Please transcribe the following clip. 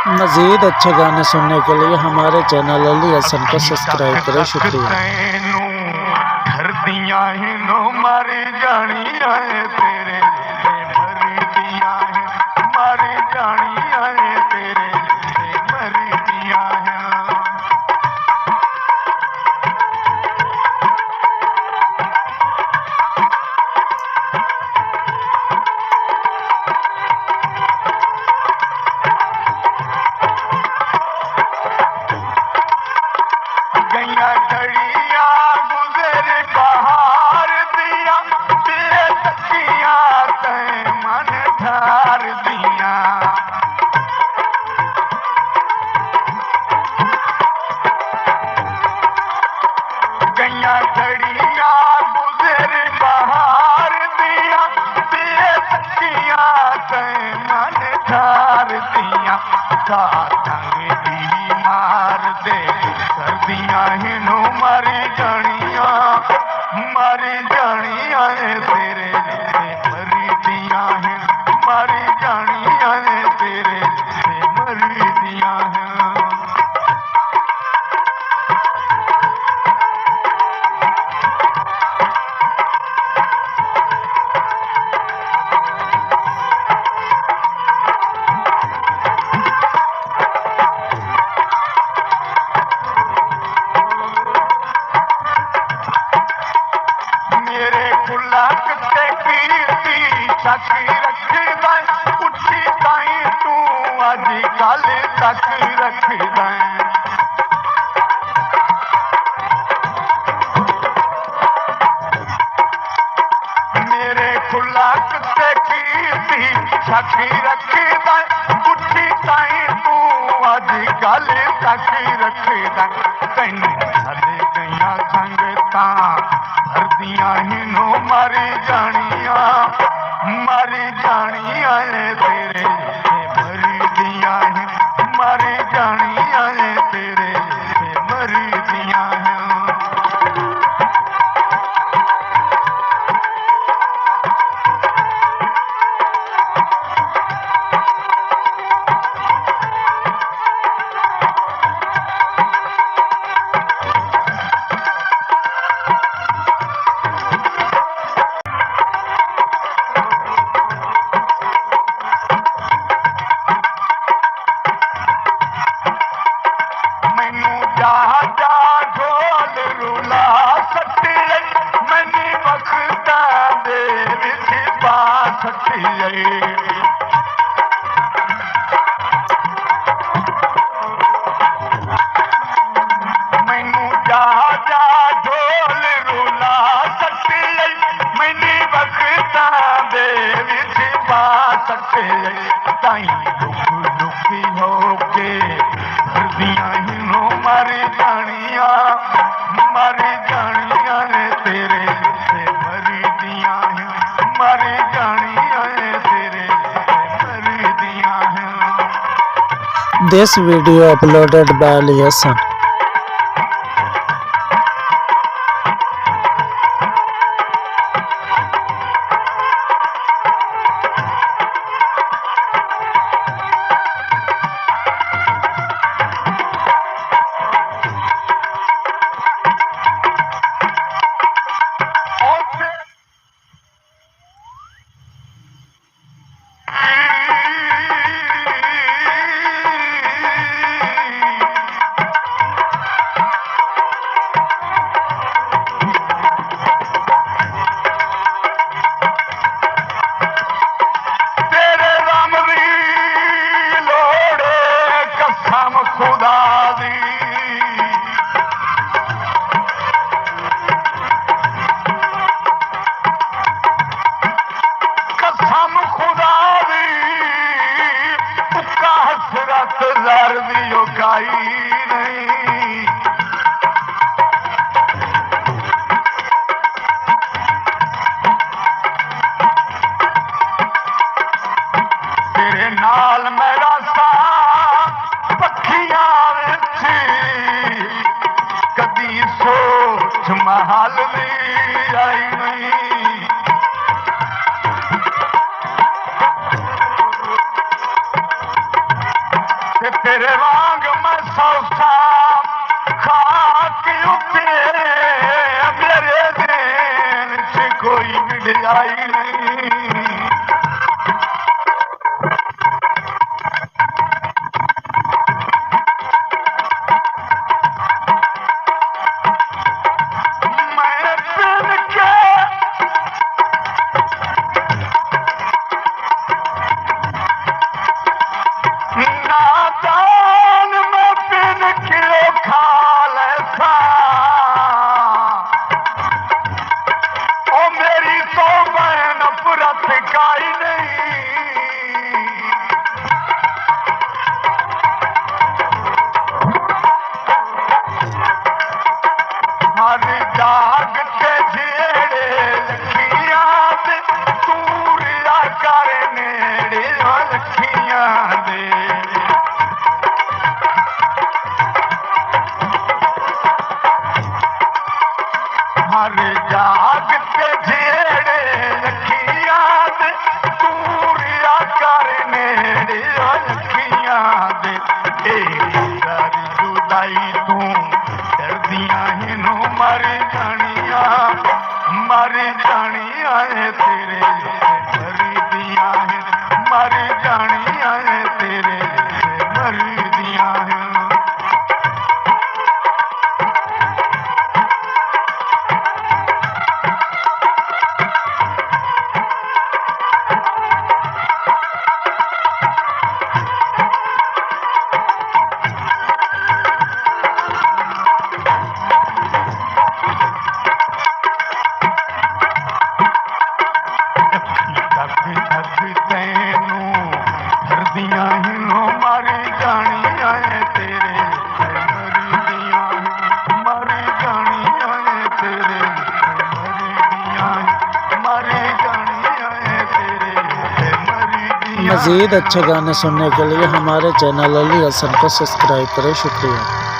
मज़ीद अच्छे गाने सुनने के लिए हमारे चैनल अली हसन को सब्सक्राइब करें। शुक्रिया। मार दे सर्दियां हिनो मारी जानिया तेरे मरी दिया हैं, मारी जानिया तेरे मरी दिया हैं। साकी रखदा उठी ताई तू अज कल तक रखदा मेरे खुला कुत्ते कीर्ति साकी रखदा उठी ताई तू अज कल तक रखदा तैनू हले गईया संगतां भरदियां हिनो मारी जानिया तेरे मरी दिया हैं, मारी जानिया तेरे मरी दिया हैं। मैनू जा जा ढोल रूला सटी मैनी वक्ता दे विच पा सटे ताई दुख दुखी हो के भरदियां हिनो मारी जानिया ने तेरे मरी दिया हैं, मारी जानिया तेरे मरी दिया हैं। This video uploaded by Ali Hassan. तेरे नाल मेरा सा पखियां विच कदी सोच महल भी आई नहीं। ते तेरे वांग मैं सौसा खाक उतरे मेरे देन से कोई मिठाई नहीं। जाग के जेड़े लखियां दे तूरिया कर नेड़े लखियां दे हर जाग के जेड़े लखियां दे तूरिया कर नेड़े लखियां दे सारी जुदाई तू डरदियां हिनू मर जानिया है तेरे मरदियां है मर जानिया है तेरे मरदियां है। मज़ीद अच्छे गाने सुनने के लिए हमारे चैनल अली हसन को सब्सक्राइब करें। शुक्रिया।